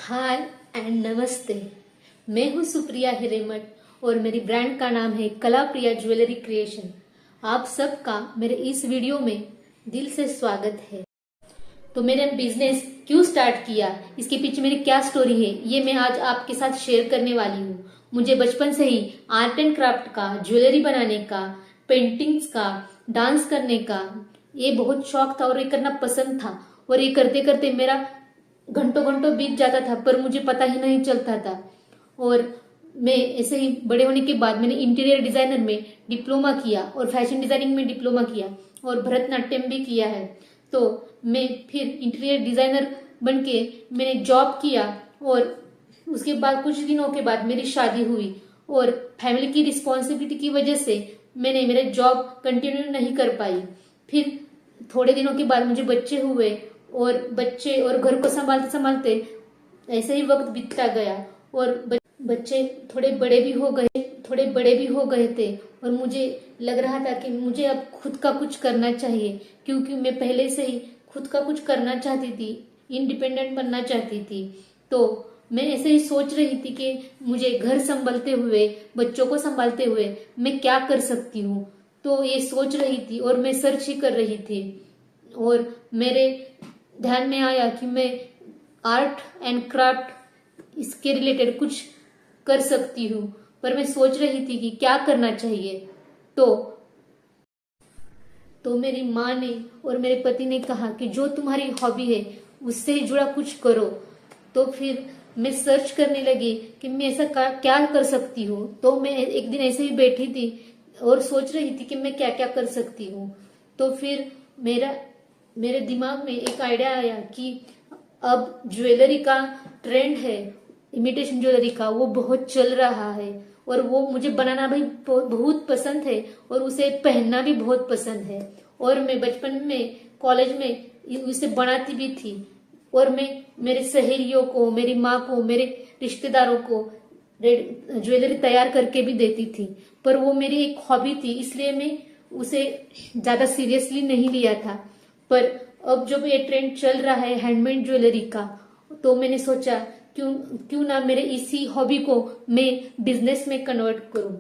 हाय and नमस्ते। मैं हूँ सुप्रिया हिरेमठ और मेरी ब्रांड का नाम है कला प्रिया ज्वेलरी क्रिएशन। आप सबका मेरे इस वीडियो में दिल से स्वागत है। तो मैंने बिजनेस क्यों स्टार्ट किया, इसके पीछे मेरी क्या स्टोरी है, ये मैं आज आपके साथ शेयर करने वाली हूँ। मुझे बचपन से ही आर्ट एंड क्राफ्ट का, ज्वेलरी बनाने का, पेंटिंग्स का, डांस करने का ये बहुत शौक था और ये करना पसंद था। और ये करते करते मेरा घंटों घंटों बीत जाता था पर मुझे पता ही नहीं चलता था। और मैं ऐसे ही बड़े होने के बाद मैंने इंटीरियर डिजाइनर में डिप्लोमा किया और फैशन डिजाइनिंग में डिप्लोमा किया और भरतनाट्यम भी किया है। तो मैं फिर इंटीरियर डिजाइनर बन के मैंने जॉब किया और उसके बाद कुछ दिनों के बाद मेरी शादी हुई और फैमिली की रिस्पॉन्सिबिलिटी की वजह से मैंने मेरा जॉब कंटिन्यू नहीं कर पाई। फिर थोड़े दिनों के बाद मुझे बच्चे हुए और बच्चे और घर को संभालते संभालते ऐसे ही वक्त बीतता गया और बच्चे थोड़े बड़े भी हो गए थे और मुझे लग रहा था कि मुझे अब खुद का कुछ करना चाहिए, क्योंकि मैं पहले से ही खुद का कुछ करना चाहती थी, इंडिपेंडेंट बनना चाहती थी। तो मैं ऐसे ही सोच रही थी कि मुझे घर संभालते हुए, बच्चों को संभालते हुए मैं क्या कर सकती हूँ। तो ये सोच रही थी और मैं सर्च ही कर रही थी और मेरे ध्यान में आया कि मैं आर्ट एंड क्राफ्ट इसके रिलेटेड कुछ कर सकती हूँ, पर मैं सोच रही थी कि क्या करना चाहिए। तो मेरी माँ ने और मेरे पति ने कहा कि जो तुम्हारी हॉबी है उससे जुड़ा कुछ करो। तो फिर मैं सर्च करने लगी कि मैं ऐसा क्या कर सकती हूँ। तो मैं एक दिन ऐसे ही बैठी थी और सोच रही थी कि मैं क्या क्या कर सकती हूँ। तो फिर मेरे दिमाग में एक आइडिया आया कि अब ज्वेलरी का ट्रेंड है, इमिटेशन ज्वेलरी का, वो बहुत चल रहा है और वो मुझे बनाना भी बहुत पसंद है और उसे पहनना भी बहुत पसंद है। और मैं बचपन में, कॉलेज में उसे बनाती भी थी और मैं मेरे सहेलियों को, मेरी माँ को, मेरे रिश्तेदारों को ज्वेलरी तैयार करके भी देती थी। पर वो मेरी एक हॉबी थी, इसलिए मैं उसे ज्यादा सीरियसली नहीं लिया था। पर अब जब ये ट्रेंड चल रहा है हैंडमेड ज्वेलरी का, तो मैंने सोचा क्यों ना मेरे इसी हॉबी को मैं बिजनेस में कन्वर्ट करूं।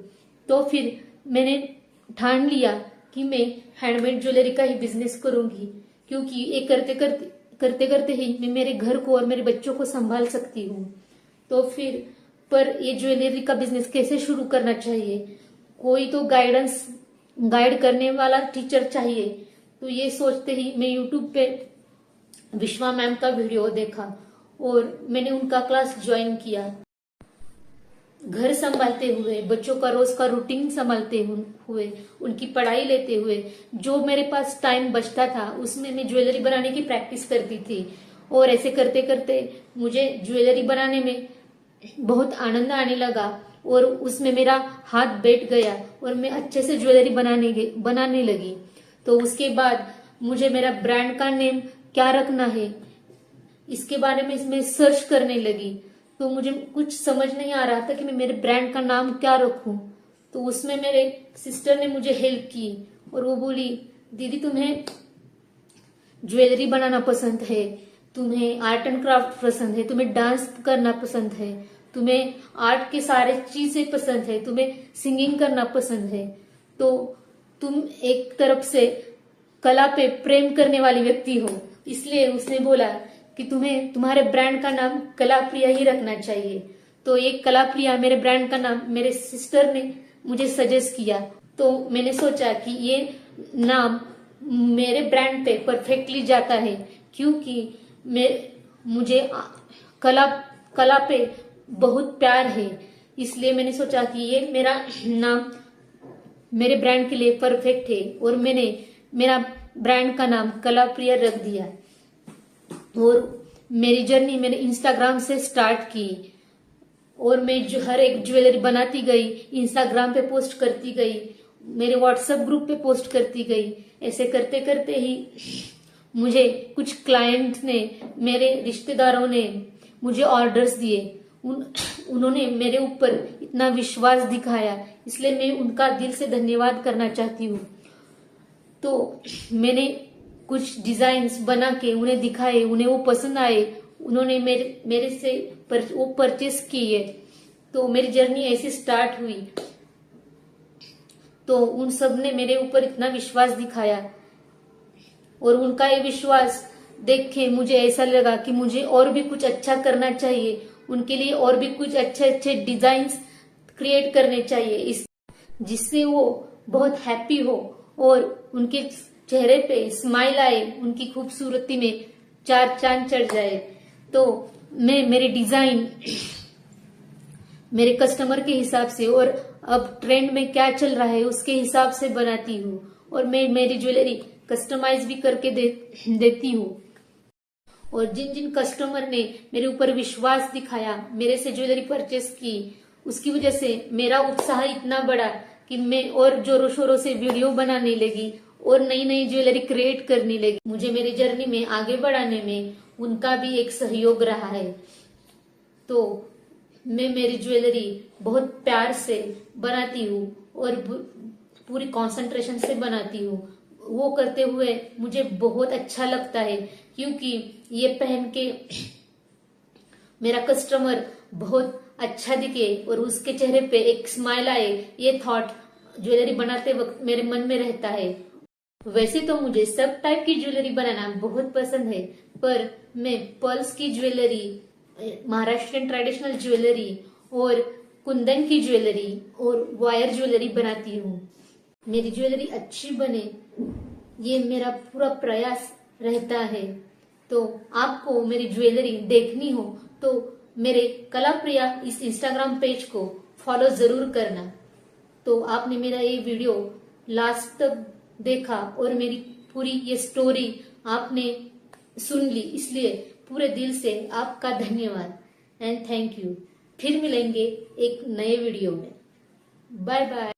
तो फिर मैंने ठान लिया कि मैं हैंडमेड ज्वेलरी का ही बिजनेस करूंगी, क्योंकि ये करते करते ही मैं मेरे घर को और मेरे बच्चों को संभाल सकती हूँ। तो फिर पर ये ज्वेलरी का बिजनेस कैसे शुरू करना चाहिए, कोई तो गाइड करने वाला टीचर चाहिए। तो ये सोचते ही मैं यूट्यूब पे विश्वा मैम का वीडियो देखा और मैंने उनका क्लास ज्वाइन किया। घर संभालते हुए, बच्चों का रोज का रूटीन संभालते हुए, उनकी पढ़ाई लेते हुए जो मेरे पास टाइम बचता था उसमें मैं ज्वेलरी बनाने की प्रैक्टिस करती थी। और ऐसे करते करते मुझे ज्वेलरी बनाने में बहुत आनंद आने लगा और उसमें मेरा हाथ बैठ गया और मैं अच्छे से ज्वेलरी बनाने लगी। तो उसके बाद मुझे मेरा ब्रांड का नेम क्या रखना है इसके बारे में मैं सर्च करने लगी। तो मुझे कुछ समझ नहीं आ रहा था कि मैं मेरे ब्रांड का नाम क्या रखूं। तो उसमें मेरे सिस्टर ने मुझे हेल्प की और वो बोली, दीदी तुम्हें ज्वेलरी बनाना पसंद है, तुम्हें आर्ट एंड क्राफ्ट पसंद है, तुम्हें डांस करना पसंद है, तुम्हें आर्ट के सारे चीजें पसंद है, तुम्हें सिंगिंग करना पसंद है, तो तुम एक तरफ से कला पे प्रेम करने वाली व्यक्ति हो। इसलिए उसने बोला कि तुम्हें तुम्हारे ब्रांड का नाम कला प्रिया ही रखना चाहिए। तो ये कला प्रिया मेरे ब्रांड का नाम मेरे सिस्टर ने मुझे सजेस्ट किया। तो मैंने सोचा कि ये नाम मेरे ब्रांड पे परफेक्टली जाता है, क्योंकि मुझे कला पे बहुत प्यार है। इसलिए मैंने सोचा कि ये मेरा नाम मेरे ब्रांड के लिए परफेक्ट है और मैंने मेरा ब्रांड का नाम कला प्रिया रख दिया। और मेरी जर्नी मैंने इंस्टाग्राम से स्टार्ट की और मैं जो हर एक ज्वेलरी बनाती गई, इंस्टाग्राम पे पोस्ट करती गई, मेरे व्हाट्सएप ग्रुप पे पोस्ट करती गई। ऐसे करते करते ही मुझे कुछ क्लाइंट्स ने, मेरे रिश्तेदारों ने मुझे ऑर्डर्स दिए। उन्होंने मेरे ऊपर इतना विश्वास दिखाया, इसलिए मैं उनका दिल से धन्यवाद करना चाहती हूँ। तो मैंने कुछ डिजाइन्स बना के उन्हें दिखाए, उन्हें वो पसंद आए उन्होंने मेरे से वो परचेस की है। तो मेरी जर्नी ऐसी स्टार्ट हुई। तो उन सब ने मेरे ऊपर इतना विश्वास दिखाया और उनका ये विश्वास देख के मुझे ऐसा लगा कि मुझे और भी कुछ अच्छा करना चाहिए, उनके लिए और भी कुछ अच्छे अच्छे डिजाइन्स क्रिएट करने चाहिए, इस जिससे वो बहुत हैप्पी हो और उनके चेहरे पे स्माइल आए, उनकी खूबसूरती में चार चांद चढ़ जाए। तो मैं मेरे डिजाइन मेरे कस्टमर के हिसाब से और अब ट्रेंड में क्या चल रहा है उसके हिसाब से बनाती हूँ और मैं मेरी ज्वेलरी कस्टमाइज भी करके देती हूँ। और जिन जिन कस्टमर ने मेरे ऊपर विश्वास दिखाया, मेरे से ज्वेलरी परचेस की, उसकी वजह से मेरा उत्साह इतना बढ़ा कि मैं और जोरों शोरों से वीडियो बनाने लगी और नई नई ज्वेलरी क्रिएट करने लगी। मुझे मेरी जर्नी में आगे बढ़ाने में उनका भी एक सहयोग रहा है। तो मैं मेरी ज्वेलरी बहुत प्यार से बनाती हूँ और पूरी कंसंट्रेशन से बनाती हूँ। वो करते हुए मुझे बहुत अच्छा लगता है क्योंकि ये पहन के मेरा कस्टमर बहुत अच्छा दिखे और उसके चेहरे पे एक स्माइल आए, ये थॉट ज्वेलरी बनाते वक्त मेरे मन में रहता है। वैसे तो मुझे सब टाइप की ज्वेलरी बनाना बहुत पसंद है, पर मैं पर्ल्स की ज्वेलरी, महाराष्ट्रियन ट्रेडिशनल ज्वेलरी और कुंदन की ज्वेलरी और वायर ज्वेलरी बनाती हूँ। मेरी ज्वेलरी अच्छी बने, ये मेरा पूरा प्रयास रहता है। तो आपको मेरी ज्वेलरी देखनी हो तो मेरे कला प्रिया इस इंस्टाग्राम पेज को फॉलो जरूर करना। तो आपने मेरा ये वीडियो लास्ट तक देखा और मेरी पूरी ये स्टोरी आपने सुन ली, इसलिए पूरे दिल से आपका धन्यवाद एंड थैंक यू। फिर मिलेंगे एक नए वीडियो में। Bye bye.